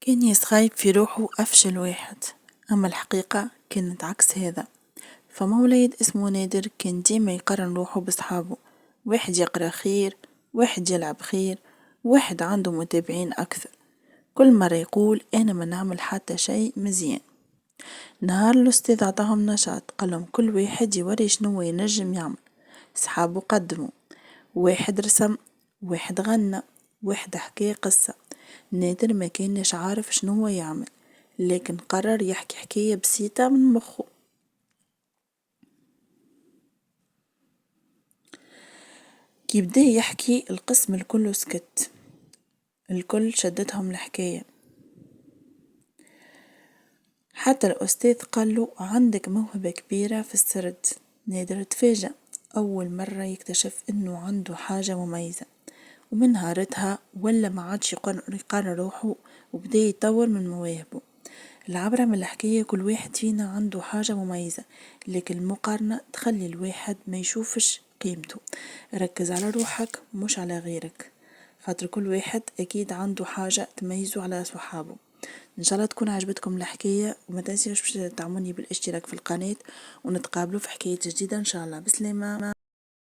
كان يسخايب في روحه أفشل واحد، أما الحقيقة كانت عكس هذا. فما وليد اسمه نادر كان ديما يقارن روحه بصحابه، واحد يقرأ خير، واحد يلعب خير، واحد عنده متابعين أكثر. كل مرة يقول أنا ما نعمل حتى شيء مزيان. نهار الأستاذ عطاهم نشاط، قالهم كل واحد يوري شنو ينجم يعمل. صحابه قدموا، واحد رسم، واحد غنى، واحد حكى قصة. نادر ما كانش عارف شنو هو يعمل، لكن قرر يحكي حكاية بسيطة من مخه. كي بدا يحكي القسم الكل سكت، الكل شدتهم الحكاية، حتى الأستاذ قال له عندك موهبة كبيرة في السرد. نادر تفاجأ، أول مرة يكتشف إنه عنده حاجة مميزة، ومن نهارتها ولا ما عادش يقارن روحه وبدا يطور من مواهبه. العبرة من الحكاية كل واحد فينا عنده حاجة مميزة، لكن المقارنة تخلي الواحد ما يشوفش قيمته. ركز على روحك مش على غيرك، خاطر كل واحد أكيد عنده حاجة تميزه على صحابه. إن شاء الله تكون عجبتكم الحكاية، وما تنسيوش باش تعموني بالاشتراك في القناة، ونتقابلوا في حكاية جديدة إن شاء الله. بسلامة.